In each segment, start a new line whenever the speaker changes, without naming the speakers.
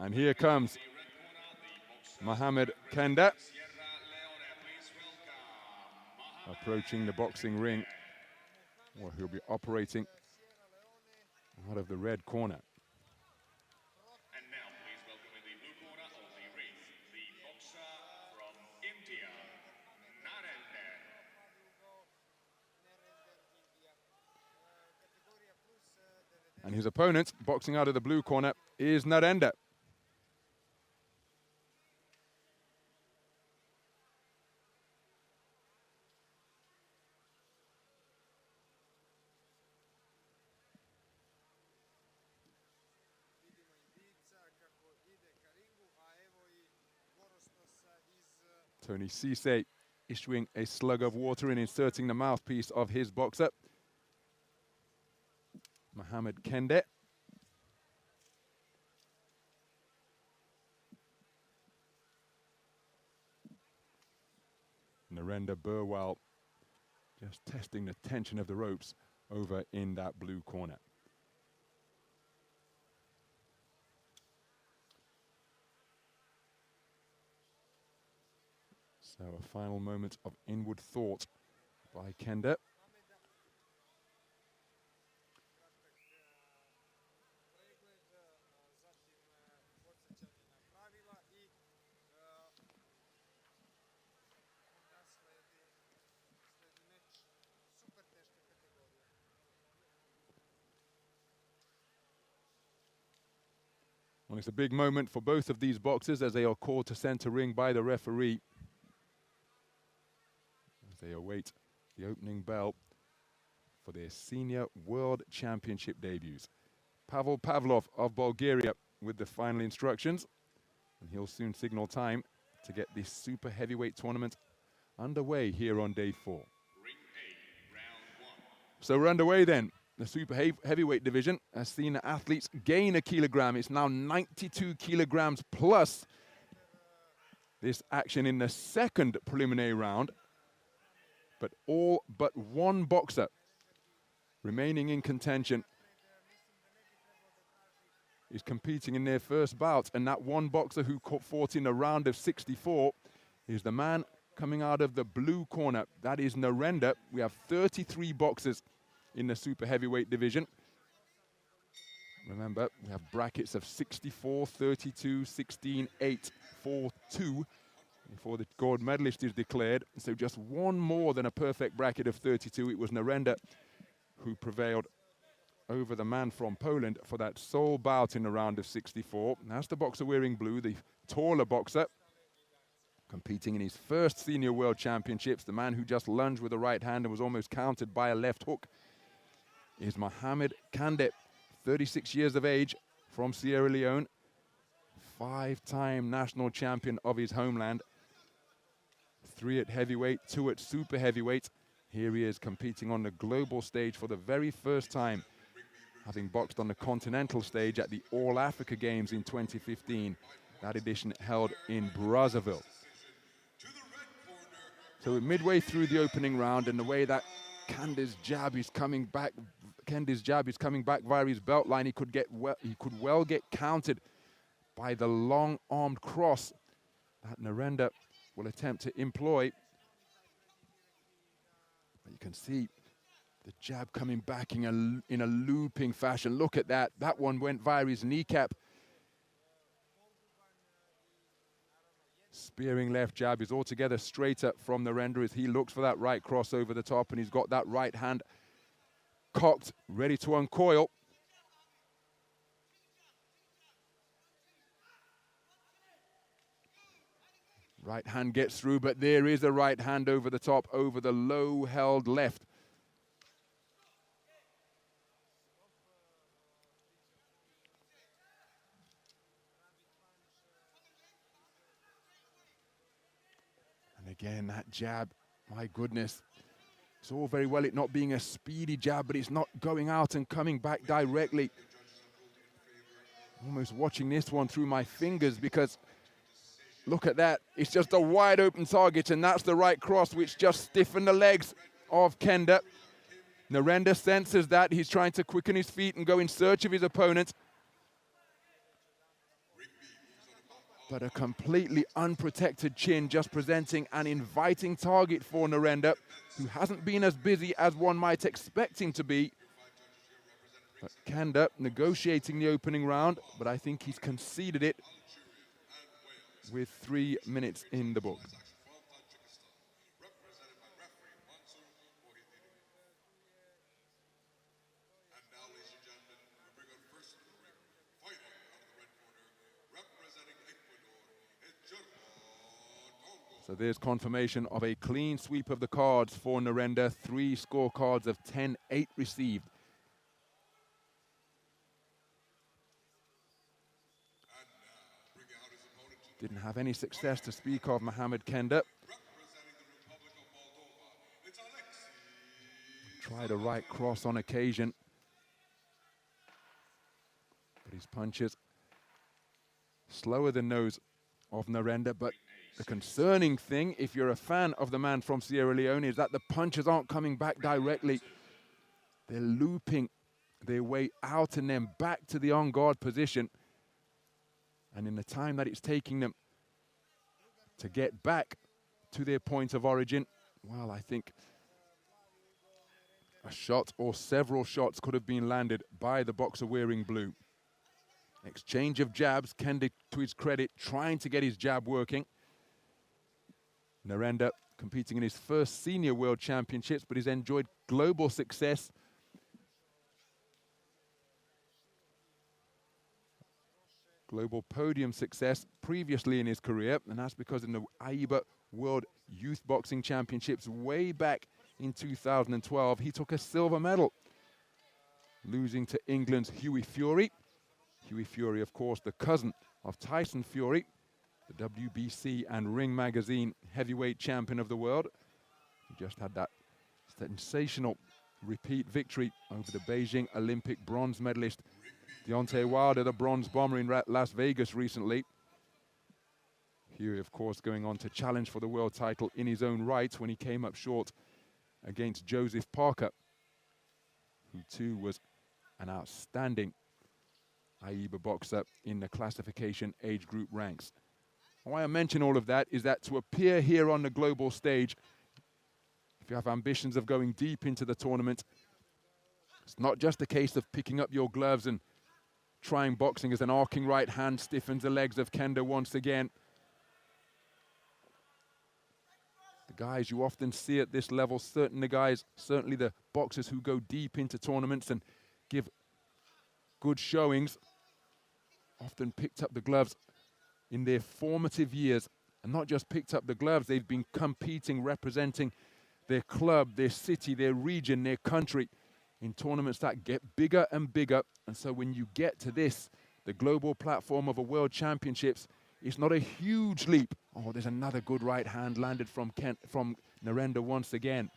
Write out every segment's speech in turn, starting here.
And here comes Mohamed KENDEH approaching the boxing ring, where he'll be operating out of the red corner.
And now please welcome in the blue corner of the ring, the boxer from India, NARENDER.
And his opponent, boxing out of the blue corner, is NARENDER. Tony Cisse issuing a slug of water and inserting the mouthpiece of his boxer, Mohamed KENDEH. Narendra Burwell just testing the tension of the ropes over in that blue corner. So a final moment of inward thought by KENDEH. Well, it's a big moment for both of these boxers as they are called to center ring by the referee, as they await the opening bell for their senior world championship debuts. Pavel Pavlov of Bulgaria with the final instructions, and he'll soon signal time to get this super heavyweight tournament underway here on day 4.
Ring A, round 1.
So we're underway then. The super heavyweight division has seen the athletes gain a kilogram. It's now 92 kilograms plus. This action in the second preliminary round, but all but one boxer remaining in contention is competing in their first bout, and that one boxer who fought in a round of 64 is the man coming out of the blue corner. That is NARENDER. We have 33 boxers in the super heavyweight division. Remember, we have brackets of 64, 32, 16, 8, 4, 2 before the gold medalist is declared. So just one more than a perfect bracket of 32. It was NARENDER who prevailed over the man from Poland for that sole bout in the round of 64. And that's the boxer wearing blue, the taller boxer, competing in his first senior world championships. The man who just lunged with the right hand and was almost countered by a left hook is Mohamed KENDEH, 36 years of age, from Sierra Leone, 5-time national champion of his homeland, 3 at heavyweight, 2 at super heavyweight. Here he is competing on the global stage for the very first time, having boxed on the continental stage at the All Africa Games in 2015, that edition held in Brazzaville. So we're midway through the opening round, and the way that KENDEH's jab is coming back via his belt line, he could well get countered by the long-armed cross that NARENDER will attempt to employ. But you can see the jab coming back in a looping fashion. Look at that. That one went via his kneecap. Spearing left jab is altogether straighter from NARENDER as he looks for that right cross over the top, and he's got that right hand cocked, ready to uncoil. Right hand gets through, but there is a right hand over the top, over the low-held left. And again, that jab, my goodness. It's all very well it not being a speedy jab, but it's not going out and coming back directly. Almost watching this one through my fingers, because look at that. It's just a wide open target, and that's the right cross which just stiffened the legs of KENDEH. NARENDER senses that. He's trying to quicken his feet and go in search of his opponent. but a completely unprotected chin, just presenting an inviting target for Narendra, who hasn't been as busy as one might expect him to be. But KENDEH negotiating the opening round, but I think he's conceded it with 3 minutes in the book. So there's confirmation of a clean sweep of the cards for Narendra. 3 scorecards of 10-8 received. Didn't have any success to speak of, Mohamed KENDEH. Tried a right cross on occasion, but his punches slower than those of Narendra. But the concerning thing, if you're a fan of the man from Sierra Leone, is that the punches aren't coming back directly. They're looping their way out and then back to the on-guard position. And in the time that it's taking them to get back to their point of origin, well, I think a shot or several shots could have been landed by the boxer wearing blue. Exchange of jabs, KENDEH, to his credit, trying to get his jab working. Narendra competing in his first senior world championships, but he's enjoyed global success. Global podium success previously in his career, and that's because in the AIBA World Youth Boxing Championships way back in 2012, he took a silver medal, losing to England's Hughie Fury. Hughie Fury, of course, the cousin of Tyson Fury, the WBC and Ring Magazine heavyweight champion of the world. He just had that sensational repeat victory over the Beijing Olympic bronze medalist Deontay Wilder, the bronze bomber in Las Vegas recently. Hughie, of course, going on to challenge for the world title in his own right when he came up short against Joseph Parker, who too was an outstanding AIBA boxer in the classification age group ranks. Why I mention all of that is that to appear here on the global stage, if you have ambitions of going deep into the tournament, it's not just a case of picking up your gloves and trying boxing as an arcing right hand stiffens the legs of KENDEH once again. The guys you often see at this level, certainly the boxers who go deep into tournaments and give good showings, often picked up the gloves in their formative years. And not just picked up the gloves, they've been competing, representing their club, their city, their region, their country in tournaments that get bigger and bigger. And so when you get to this, the global platform of a world championships, it's not a huge leap. Oh, there's another good right hand landed from Narendra once again.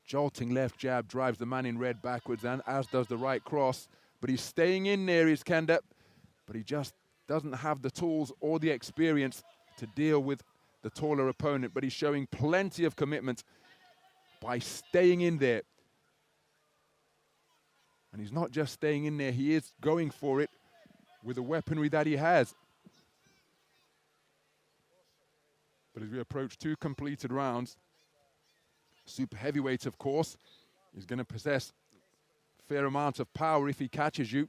Jolting left jab drives the man in red backwards, and as does the right cross. But he's staying in there, is KENDEH. But he just doesn't have the tools or the experience to deal with the taller opponent. But he's showing plenty of commitment by staying in there. And he's not just staying in there, he is going for it with the weaponry that he has. But as we approach 2 completed rounds, super heavyweight, of course, is going to possess a fair amount of power if he catches you.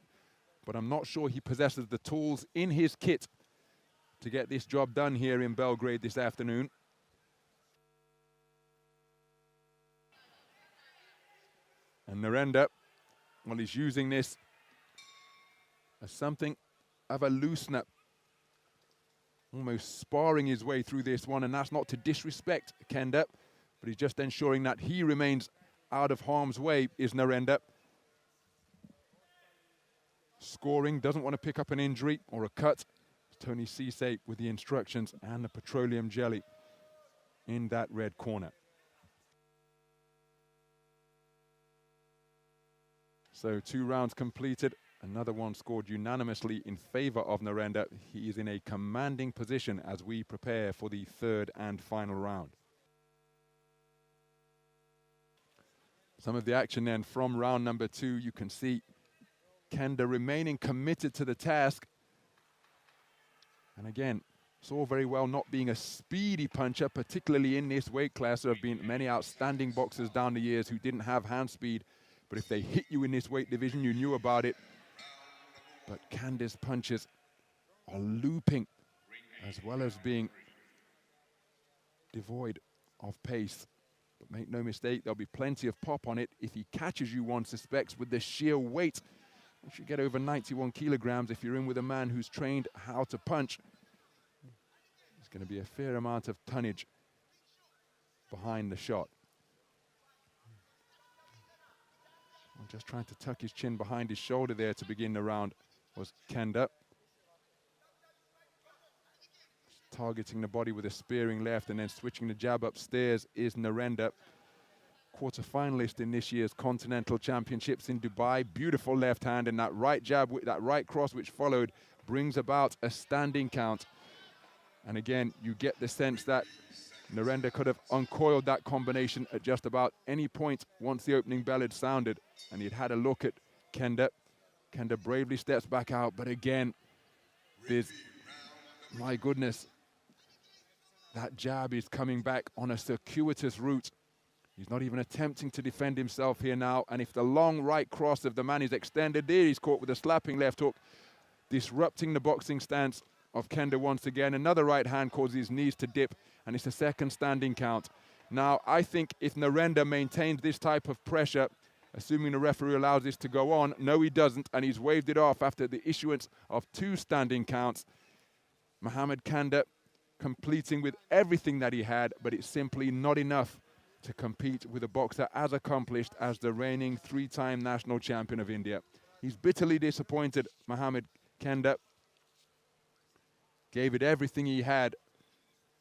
But I'm not sure he possesses the tools in his kit to get this job done here in Belgrade this afternoon. And Narendra, well, he's using this as something of a loosener, almost sparring his way through this one, and that's not to disrespect KENDEH, but he's just ensuring that he remains out of harm's way, is Narendra. Scoring, doesn't want to pick up an injury or a cut. Tony Cisse with the instructions and the petroleum jelly in that red corner. So 2 rounds completed. Another one scored unanimously in favor of Narendra. He is in a commanding position as we prepare for the 3rd and final round. Some of the action then from round number 2. You can see KENDEH remaining committed to the task. And again, saw very well not being a speedy puncher, particularly in this weight class. There have been many outstanding boxers down the years who didn't have hand speed, but if they hit you in this weight division, you knew about it. But KENDEH's punches are looping as well as being devoid of pace. But make no mistake, there'll be plenty of pop on it if he catches you, one suspects, with the sheer weight. Once you get over 91 kilograms, if you're in with a man who's trained how to punch, there's going to be a fair amount of tonnage behind the shot. I'm just trying to tuck his chin behind his shoulder there to begin the round was KENDEH. Targeting the body with a spearing left and then switching the jab upstairs is NARENDER, quarter-finalist in this year's Continental Championships in Dubai. Beautiful left hand, and that right jab, that right cross which followed brings about a standing count. And again, you get the sense that NARENDER could have uncoiled that combination at just about any point once the opening bell had sounded, and he'd had a look at KENDEH. KENDEH bravely steps back out, but again, there's, my goodness, that jab is coming back on a circuitous route. He's not even attempting to defend himself here now. And if the long right cross of the man is extended, there he's caught with a slapping left hook, disrupting the boxing stance of KENDEH once again. Another right hand causes his knees to dip, and it's a second standing count. Now, I think if NARENDER maintains this type of pressure, assuming the referee allows this to go on, no he doesn't, and he's waved it off after the issuance of 2 standing counts. Mohamed KENDEH completing with everything that he had, but it's simply not enough to compete with a boxer as accomplished as the reigning 3-time national champion of India. He's bitterly disappointed, Mohamed KENDEH. Gave it everything he had,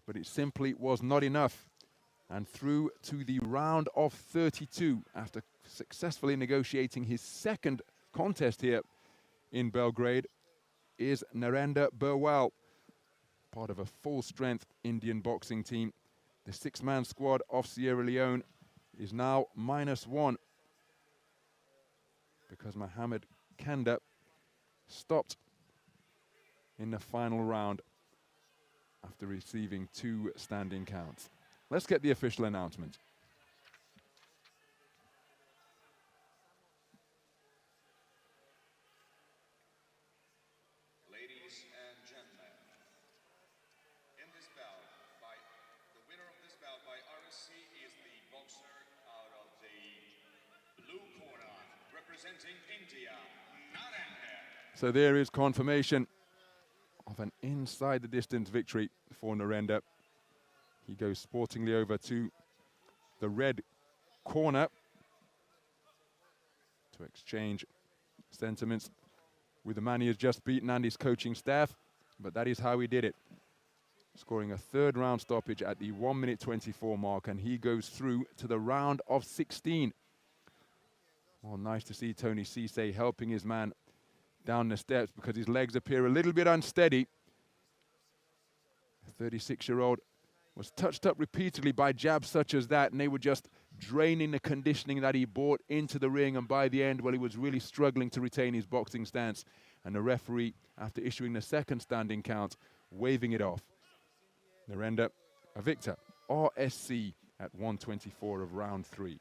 but it simply was not enough. And through to the round of 32, after successfully negotiating his second contest here in Belgrade, is Narendra Burwell, part of a full-strength Indian boxing team. The 6-man squad of Sierra Leone is now -1 because Mohamed KENDEH stopped in the final round after receiving 2 standing counts. Let's get the official announcement.
Ladies and gentlemen, in this bout, the winner of this bout by RSC is the boxer out of the blue corner, representing India, NARENDER.
So there is confirmation of an inside the distance victory for Narendra. He goes sportingly over to the red corner to exchange sentiments with the man he has just beaten and his coaching staff, but that is how he did it. Scoring a 3rd round stoppage at the 1:24 mark, and he goes through to the round of 16. Well, nice to see Tony Cisse helping his man down the steps because his legs appear a little bit unsteady. The 36-year-old was touched up repeatedly by jabs such as that, and they were just draining the conditioning that he brought into the ring, and by the end, well, he was really struggling to retain his boxing stance, and the referee, after issuing the 2nd standing count, waving it off. Narendra, a victor, RSC at 1:24 of round 3.